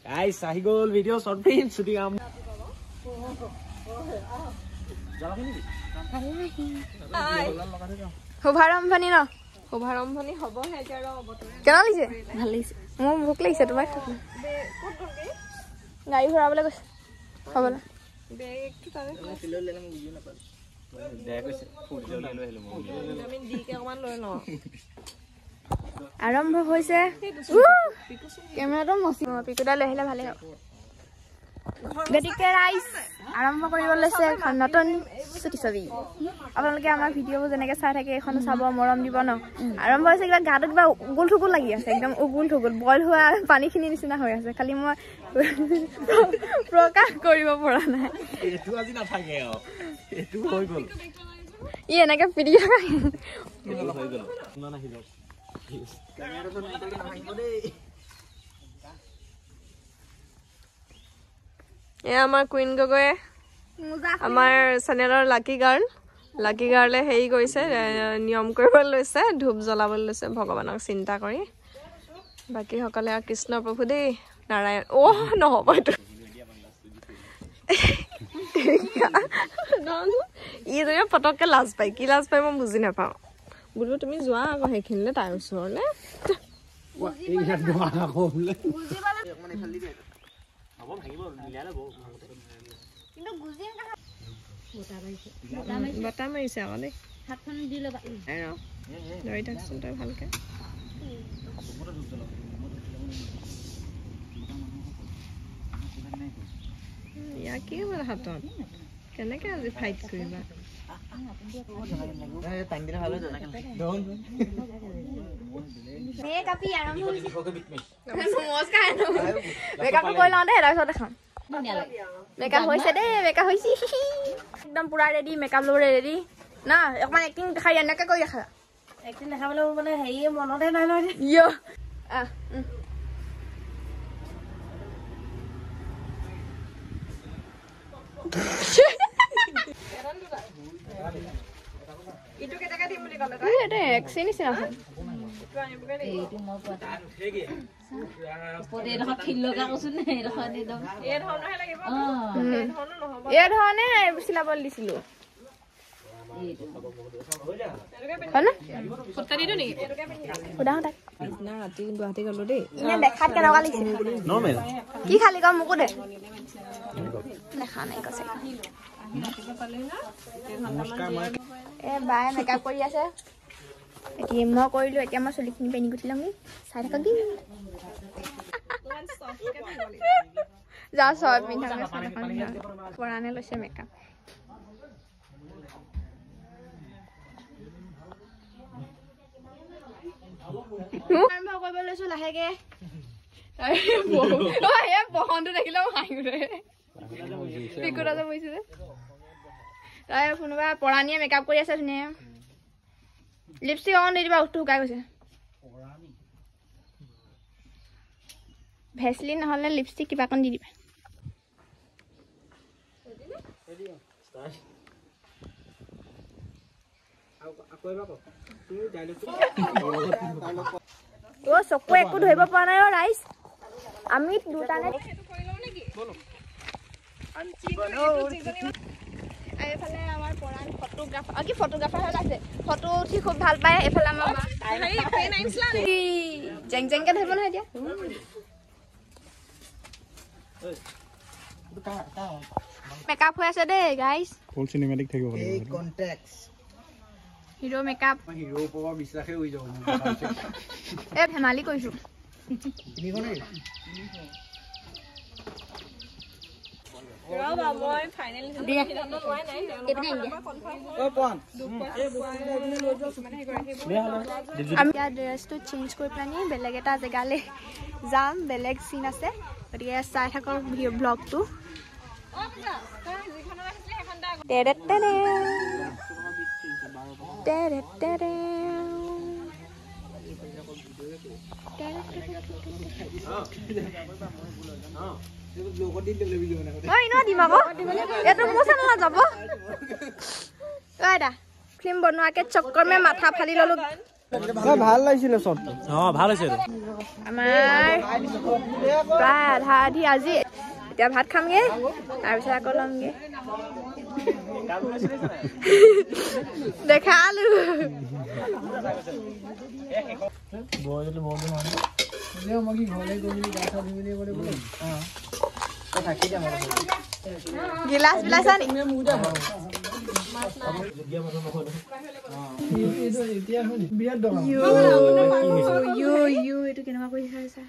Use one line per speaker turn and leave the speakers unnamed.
guys আহি গ'ল video' short film shooting আম
শুভাৰম্ভণি ন শুভাৰম্ভণি হ'বহে এতিয়া ৰ কেনে লাগিছে ভাল লাগিছে মোৰ ভোক লাগিছে তোমাক গাড়ী ঘূৰাবলৈ গৈছে হ'বলা বেগটো তাৰে কিলো লৈ লম বুজি নাপালো দে কৈছে ফুড লৈ আহিলো মই ভিটামিন ডি কে অকমান লৈ লওঁ আৰম্ভ হৈছে কেমেৰাটো মচি পিকুটা লৈ আহিলে ভালে হ'ব গতিকে ৰাইজ আৰম্ভ কৰিব লৈছে এখন নতুন ছুটি ছবি আপোনালোকে আমাৰ ভিডিঅ'বোৰ যেনেকৈ চাই থাকে এইখনো চাব মৰম দিব ন আৰম্ভ হৈছে কিবা গাটো কিবা উগুল থুগুল লাগি আছে একদম উগুল থুগুল বইল হোৱা পানীখিনি নিচিনা হৈ আছে খালি মই প্ৰকাশ কৰিব পৰা নাই
এইটো আজি নাথাকে এইটো হৈ গ'ল
ই এনেকৈ পিটি থকা
হৈ গ'ল না নাহি যাওক কেমেৰাটো নাইটাকে নাহিব দেই
এয়া আমাৰ কুইন গগৈ আমাৰ চেনেলৰ লাকি গাৰ্লে হেৰি কৰিছে নিয়ম কৰিব লৈছে ধূপ জ্বলাবলৈ লৈছে ভগৱানক চিন্তা কৰি বাকীসকলে আৰু কৃষ্ণ প্ৰভু দেই নাৰায়ণ নহ'ব এইটো ই যদি পটককৈ লাজ পায় কি লাজ পায় মই বুজি নাপাওঁ বোলো তুমি যোৱা আকৌ সেইখিনিলে তাইৰ ওচৰলৈ বটা মাৰিছে আকৌ দেই ধৰি থাকচোন তই ভালকে ইয়াৰ কি হ'ল হাতত কেনেকে আজি ফাইট কৰিবা মেকআপ হৈছে দেই মেকআপ হৈছে একদম পুৰা ৰেডি মেকআপ ল'বলৈ ৰেডি না অকণমান এক্টিং দেখাই এনেকে কৰি দেখা এক্টিং দেখাবলৈ মানে হেৰি মনতে নাই নহয় ইয় ইটো কেটাকে দিম বুলি ক'লে তই এটা এক্সি নিচিনা আছে এইটো মই পতা পৰে ৰখ খিলকা কছুন নে ৰখ দিদম এই ধৰণে লাগিব এই ধৰণে নহব এই ধৰণে চিলাবল দিছিলো হয়নে ফটা দিটো নেকি সুধা তাক না ৰাতি গুৱাহাটী গলো দেই ইনে দেখাত কেনেকুৱা লাগিছে নৰ্মেল কি খালি কম মোকো দে দেখা নাই কৈছে এ বাই মেকআপ কৰি আছে এতিয়া মই কৰিলো এতিয়া মই চুলিখিনি পেনি গুঠি লম চাই থাকক কি যা চব পিন্ধাকে পৰানে লৈছে মেকআপ আৰম্ভ কৰিব লৈছো লাহেকে বহনটো দেখিলেও হাঁহি উঠে পিকুটা যে বহিছে যে তাই কোনোবা পৰাণীয়ে মেকআপ কৰি আছে ধুনীয়া লিপষ্টিক অকণ দি দিবা উঠটো শুকাই গৈছে ভেচলিন নহ'লে লিপষ্টিক কিবা অকণ দি দিবা চকু একো ধৰিব পৰা নাই ৰাইজ আমি দুটানে এইফালে আমাৰ পৰাণ ফটোগ্ৰাফাৰ কি ফটোগ্ৰাফাৰ হৈ আছে ফটো উঠি খুব ভাল পায় এইফালে আমাৰ জেং জেংকে ধৰিব নহয় এতিয়া মেকআপ হৈ আছে দেই গাইজ ফুল চিনেমেটিক থাকিব এই কন্টেক্স হিৰো মেকআপ হিৰো ওপৰ বিশ্বাসে হৈ যাব এ ধেমালি কৰিছো মই ফাইনেল সিদ্ধান্ত লোৱা নাই আমি ড্ৰেছটো চেঞ্জ কৰি পেলানি বেলেগ এটা জেগালৈ যাম বেলেগ চিন আছে গতিকে চাই থাকক ব্লগটো ফিল্ম বনোৱাকে চক্কৰ মে মাথা ফালি ললো
ভাল লাগিছিলে চব
ভাল হৈছে
আমাৰ প্ৰায় আধা আধি আজি এতিয়া ভাত খামগে তাৰপিছত আকৌ ল'মগে দেখালো গিলাচ বিলাইছা নি এইটো কেনেকুৱা কৰি চাইছা